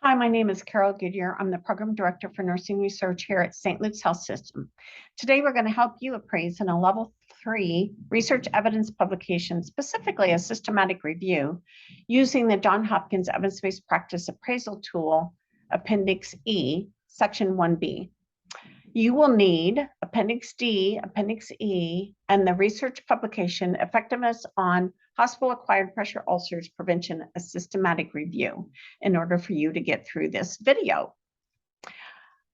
Hi, my name is Carol Goodyear. I'm the Program Director for Nursing Research here at St. Luke's Health System. Today, we're going to help you appraise in a Level 3 research evidence publication, specifically a systematic review, using the Johns Hopkins Evidence-Based Practice Appraisal Tool, Appendix E, Section 1B. You will need Appendix D, Appendix E, and the research publication, Effectiveness on Hospital-Acquired Pressure Ulcers Prevention, a Systematic Review, in order for you to get through this video.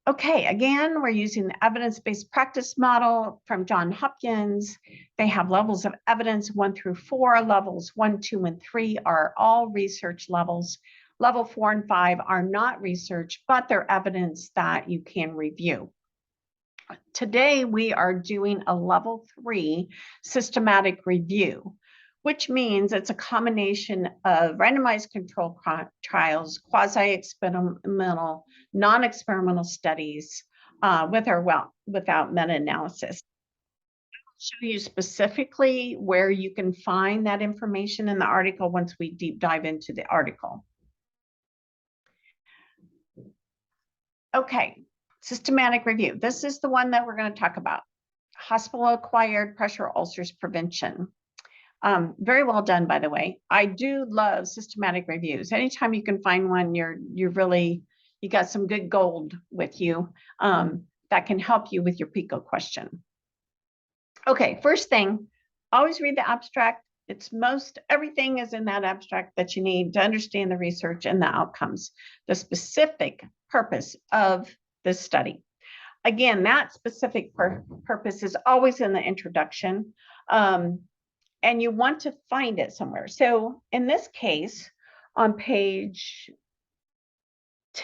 Okay, again, we're using the evidence-based practice model from Johns Hopkins. They have levels of evidence 1 through 4. Levels 1, 2, and 3 are all research levels. Level 4 and 5 are not research, but they're evidence that you can review. Today, we are doing a Level 3 systematic review, which means it's a combination of randomized controlled trials, quasi-experimental, non-experimental studies with or without meta-analysis. I'll show you specifically where you can find that information in the article once we deep dive into the article. Okay. Systematic review. This is the one that we're going to talk about. Hospital-acquired pressure ulcers prevention. Very well done, by the way. I do love systematic reviews. Anytime you can find one, you got some good gold with you that can help you with your PICO question. Okay, first thing, always read the abstract. Everything is in that abstract that you need to understand the research and the outcomes, the specific purpose of this study. Again, that specific purpose is always in the introduction, and you want to find it somewhere. So in this case, on page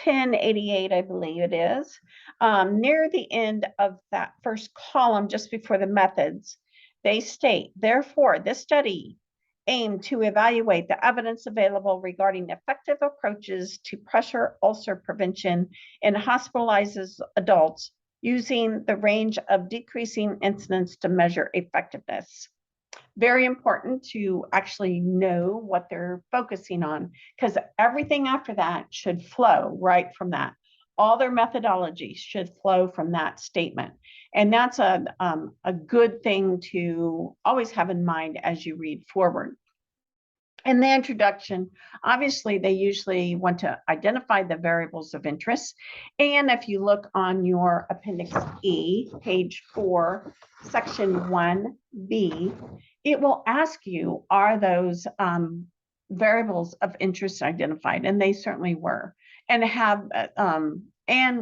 1088, I believe it is, near the end of that first column, just before the methods, they state, therefore, this study aimed to evaluate the evidence available regarding effective approaches to pressure ulcer prevention in hospitalized adults using the range of decreasing incidence to measure effectiveness. Very important to actually know what they're focusing on, because everything after that should flow right from that. All their methodologies should flow from that statement. And that's a good thing to always have in mind as you read forward. In the introduction, obviously, they usually want to identify the variables of interest. And if you look on your Appendix E, page 4, Section 1B, it will ask you, are those variables of interest identified? And they certainly were, and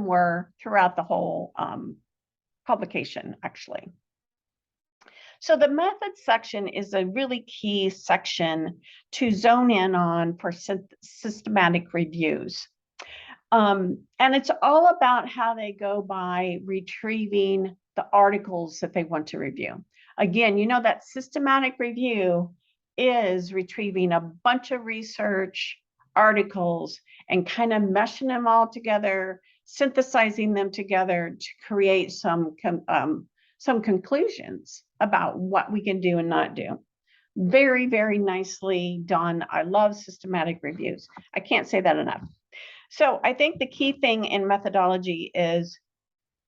were throughout the whole publication, actually. So the methods section is a really key section to zone in on for systematic reviews. And it's all about how they go by retrieving the articles that they want to review. Again, you know that systematic review is retrieving a bunch of research articles and kind of meshing them all together, synthesizing them together to create some conclusions about what we can do and not do. Very, very nicely done. I love systematic reviews. I can't say that enough. So I think the key thing in methodology is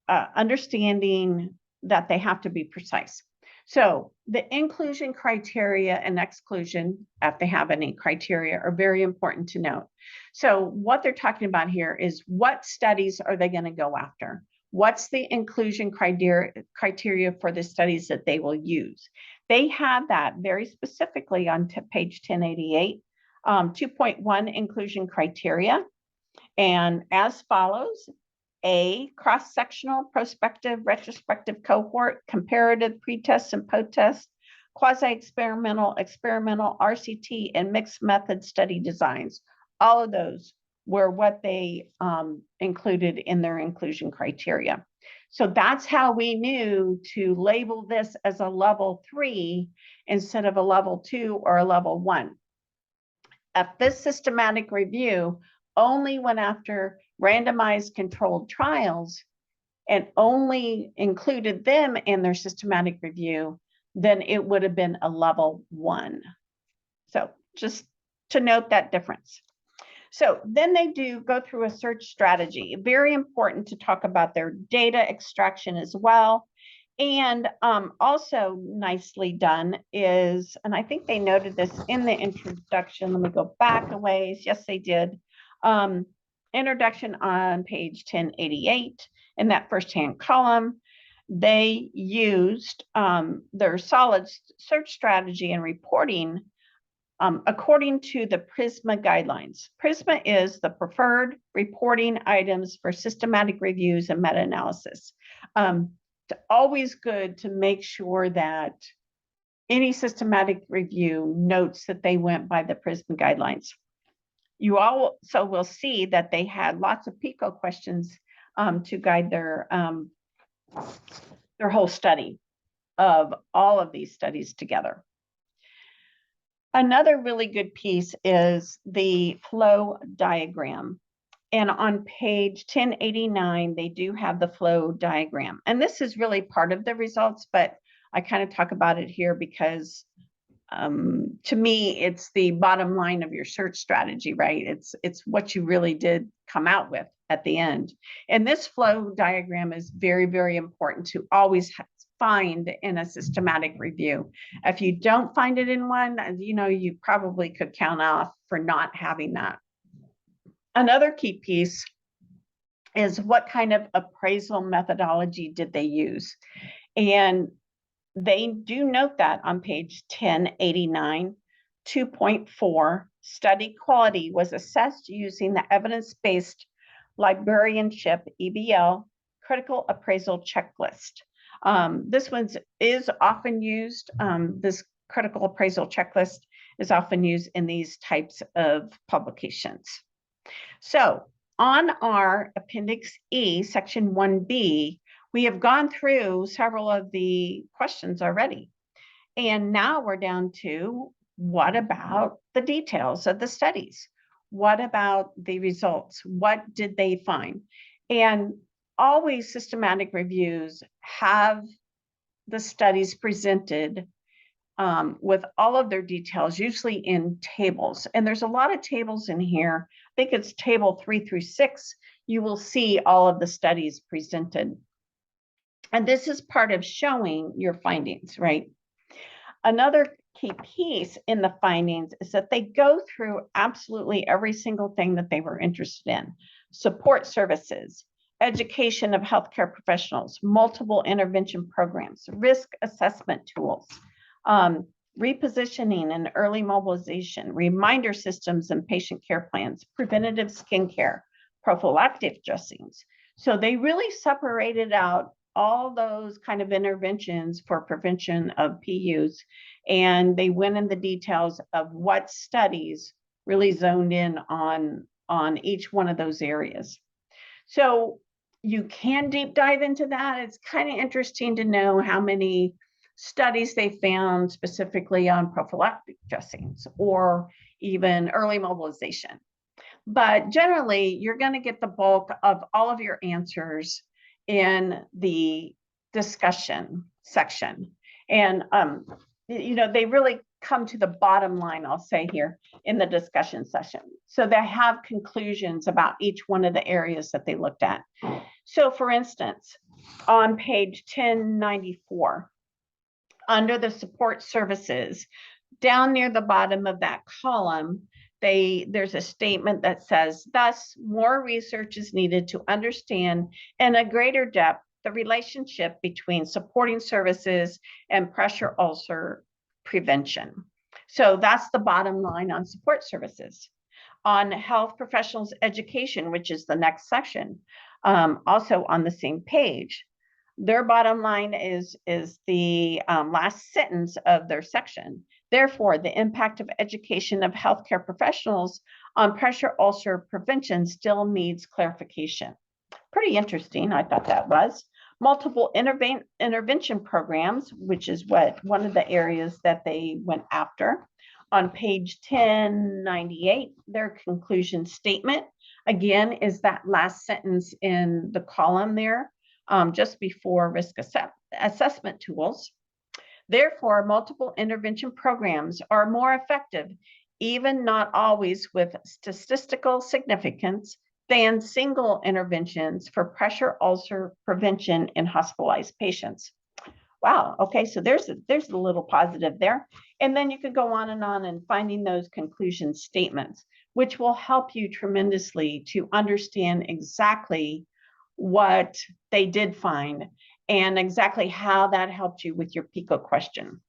understanding that they have to be precise. So the inclusion criteria and exclusion, if they have any criteria, are very important to note. So what they're talking about here is, what studies are they going to go after? What's the inclusion criteria for the studies that they will use? They have that very specifically on page 1088, 2.1 inclusion criteria. And as follows: A, cross-sectional, prospective, retrospective cohort, comparative, pretest and post-test, quasi-experimental, experimental, RCT, and mixed method study designs. All of those were what they included in their inclusion criteria. So that's how we knew to label this as a level 3 instead of a level 2 or a level 1. If this systematic review only went after randomized controlled trials and only included them in their systematic review, then it would have been a level 1. So just to note that difference. So then they do go through a search strategy. Very important to talk about their data extraction as well. And also nicely done is, and I think they noted this in the introduction. Let me go back a ways. Yes, they did. Introduction on page 1088 in that first-hand column. They used their solid search strategy and reporting according to the PRISMA guidelines. PRISMA is the preferred reporting items for systematic reviews and meta-analysis. It's always good to make sure that any systematic review notes that they went by the PRISMA guidelines. You also will see that they had lots of PICO questions to guide their whole study of all of these studies together. Another really good piece is the flow diagram. And on page 1089, they do have the flow diagram. And this is really part of the results, but I kind of talk about it here because to me, it's the bottom line of your search strategy, right? It's what you really did come out with at the end. And this flow diagram is very, very important to always find in a systematic review. If you don't find it in one, you probably could count off for not having that. Another key piece is what kind of appraisal methodology did they use? And they do note that on page 1089, 2.4, study quality was assessed using the evidence-based librarianship, EBL, critical appraisal checklist. This one is often used, this critical appraisal checklist is often used in these types of publications. So on our Appendix E, Section 1B, we have gone through several of the questions already. And now we're down to, what about the details of the studies? What about the results? What did they find? And always systematic reviews have the studies presented with all of their details, usually in tables. And there's a lot of tables in here. I think it's table 3 through 6. You will see all of the studies presented. And this is part of showing your findings, right? Another key piece in the findings is that they go through absolutely every single thing that they were interested in. Support services, education of healthcare professionals, multiple intervention programs, risk assessment tools, repositioning and early mobilization, reminder systems and patient care plans, preventative skincare, prophylactic dressings. So they really separated out all those kind of interventions for prevention of PUs, and they went in the details of what studies really zoned in on each one of those areas. So you can deep dive into that. It's kind of interesting to know how many studies they found specifically on prophylactic dressings or even early mobilization. But generally, you're going to get the bulk of all of your answers in the discussion section. And, they really come to the bottom line, I'll say here, in the discussion session. So they have conclusions about each one of the areas that they looked at. So for instance, on page 1094, under the support services, down near the bottom of that column, there's a statement that says, thus, more research is needed to understand in a greater depth the relationship between supporting services and pressure ulcer prevention. So that's the bottom line on support services. On health professionals education, which is the next section, also on the same page, their bottom line is the last sentence of their section. Therefore, the impact of education of healthcare professionals on pressure ulcer prevention still needs clarification. Pretty interesting, I thought that was. Multiple intervention programs, which is one of the areas that they went after. On page 1098, their conclusion statement, again, is that last sentence in the column there, just before risk assessment tools. Therefore, multiple intervention programs are more effective even not always with statistical significance, than single interventions for pressure ulcer prevention in hospitalized patients. Wow. Okay. So there's a little positive there. And then you could go on and finding those conclusion statements, which will help you tremendously to understand exactly what they did find and exactly how that helped you with your PICO question.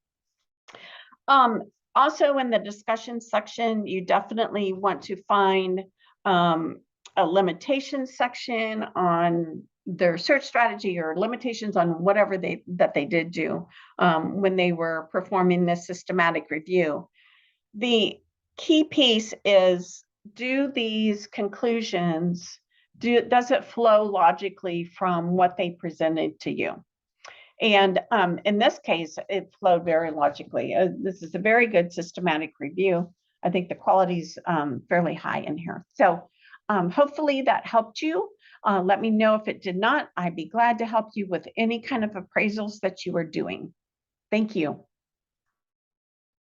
Also in the discussion section, you definitely want to find a limitation section on their search strategy or limitations on whatever they did do when they were performing this systematic review. The key piece is, do these conclusions, does it flow logically from what they presented to you? And in this case, it flowed very logically. This is a very good systematic review. I think the quality is fairly high in here. So hopefully that helped you. Let me know if it did not. I'd be glad to help you with any kind of appraisals that you are doing. Thank you.